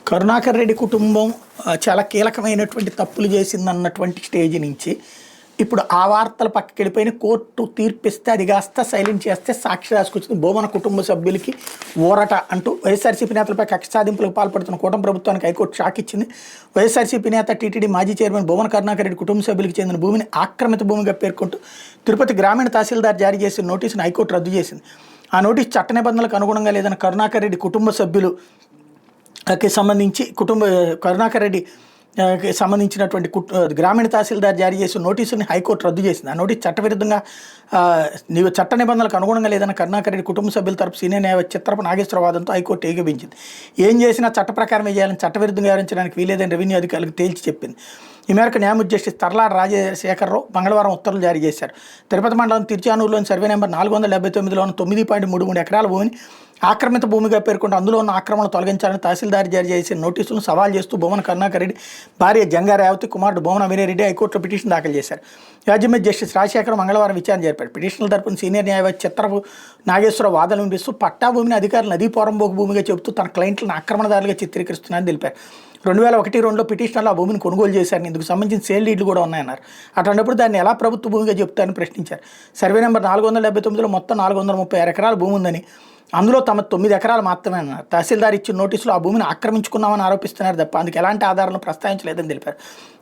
కరుణాకర్ రెడ్డి కుటుంబం చాలా కీలకమైనటువంటి తప్పులు చేసిందన్నటువంటి స్టేజ్ నుంచి ఇప్పుడు ఆ వార్తలు పక్కకి వెళ్ళిపోయిన కోర్టు తీర్పిస్తే అది కాస్త సైలెంట్ చేస్తే సాక్షి రాసుకొచ్చింది భూమన కుటుంబ సభ్యులకి ఊరట అంటూ వైఎస్ఆర్సీపీ నేతలపై కక్ష సాధింపులకు పాల్పడుతున్న కూటమి ప్రభుత్వానికి హైకోర్టు షాక్ ఇచ్చింది. వైఎస్ఆర్సీపీ నేత టీటీడీ మాజీ చైర్మన్ భూమన కరుణాకర్ రెడ్డి కుటుంబ సభ్యులకు చెందిన భూమిని ఆక్రమిత భూమిగా పేర్కొంటూ తిరుపతి గ్రామీణ తహసీల్దార్ జారీ చేసిన నోటీసును హైకోర్టు రద్దు చేసింది. ఆ నోటీసు చట్ట నిబంధనలకు అనుగుణంగా లేదని కరుణాకర్ రెడ్డి కుటుంబ సభ్యులు కి సంబంధించి కరుణాకర్ రెడ్డి సంబంధించినటువంటి గ్రామీణ తహసీల్దార్ జారీ చేసిన నోటీసుని హైకోర్టు రద్దు చేసింది. ఆ నోటీసు చట్టవిరుద్ధంగా చట్ట నిబంధనలకు అనుగుణంగా లేదన్న కరుణాకర్ రెడ్డి కుటుంబ సభ్యుల తరపు సీనియర్ న్యాయవాది చిత్రపు నాగేశ్వర వాదంతో హైకోర్టు ఏకీభవించింది. ఏం చేసినా చట్ట ప్రకారమే చేయాలని చట్టవిరుద్ధంగా వివరించడానికి వీలేదని రెవెన్యూ అధికారులకు తేల్చి చెప్పింది. ఈ మేరకు న్యాయమూర్తి జస్టిస్ తర్లాడ రాజశేఖరరావు మంగళవారం ఉత్తర్వులు జారీ చేశారు. తిరుపతి మండలం తిరుచానూరులోని సర్వే నెంబర్ 479లోని 9.33 ఎకరాల భూమిని ఆక్రమిత భూమిగా పేర్కొంటూ అందులో ఉన్న ఆక్రమణ తొలగించాలని తహసీల్దార్ జారీ చేసిన నోటీసులను సవాల్ చేస్తూ భూమన కరుణాకర్ రెడ్డి భార్య జంగా రేవతి కుమారుడు భూమన అవినారెడ్డి హైకోర్టులో పిటిషన్ దాఖలు చేశారు. రాజ్యమే జస్టిస్ రాజశేఖర్ మంగళవారం విచారణ జరిపారు. పిటిషన్ల తరపున సీనియర్ న్యాయవాది చిత్రపు నాగేశ్వర వాదనలు వినిపిస్తూ పట్టా భూమిని అధికారులు నదీ పోరంబోకు భూమిగా చెబుతూ తన క్లయింట్లను ఆక్రమణదారులుగా చిత్రీకరిస్తున్నారని తెలిపారు. 2001-2లో పిటిషనర్లు ఆ భూమిని కొనుగోలు చేశారని ఇందుకు సంబంధించిన సేల్ డీడ్లు కూడా ఉన్నాయన్నారు. అటువంటిప్పుడు దాన్ని ఎలా ప్రభుత్వ భూమిగా చెప్తారని ప్రశ్నించారు. సర్వే నెంబర్ 479లో మొత్తం 436 ఎకరాల భూమి ఉందని అందులో తమ 9 ఎకరాలు మాత్రమే అన్నారు. తహసీల్దార్ ఇచ్చిన నోటీసులో ఆ భూమిని ఆక్రమించుకున్నామని ఆరోపిస్తున్నారు తప్ప అందుకు ఎలాంటి ఆధారాలను ప్రస్తావించలేదని తెలిపారు.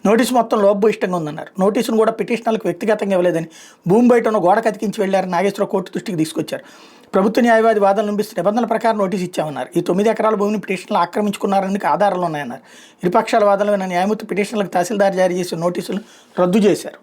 నోటీసు మొత్తం లోపభూయిష్టంగా ఉందన్నారు. నోటీసును కూడా పిటిషనర్లకు వ్యక్తిగతంగా ఇవ్వలేదని భూమి బయట ఉన్న గోడ కతికించి వెళ్లారని నాగేశ్వర కోర్టు దృష్టికి తీసుకొచ్చారు. ప్రభుత్వ న్యాయవాది వాదనలు వినిపిస్తున్న నిబంధనల ప్రకారం నోటీసు ఇచ్చామన్నారు. ఈ 9 ఎకరాల భూమిని పిటిషన్లు ఆక్రమించుకున్నారని ఆధారాలు ఉన్నాయన్నారు. ఇరుపక్షాల వాదనలు విన్న న్యాయమూర్తి పిటిషన్లకు తహసీల్దార్ జారీ చేసిన నోటీసులు రద్దు చేశారు.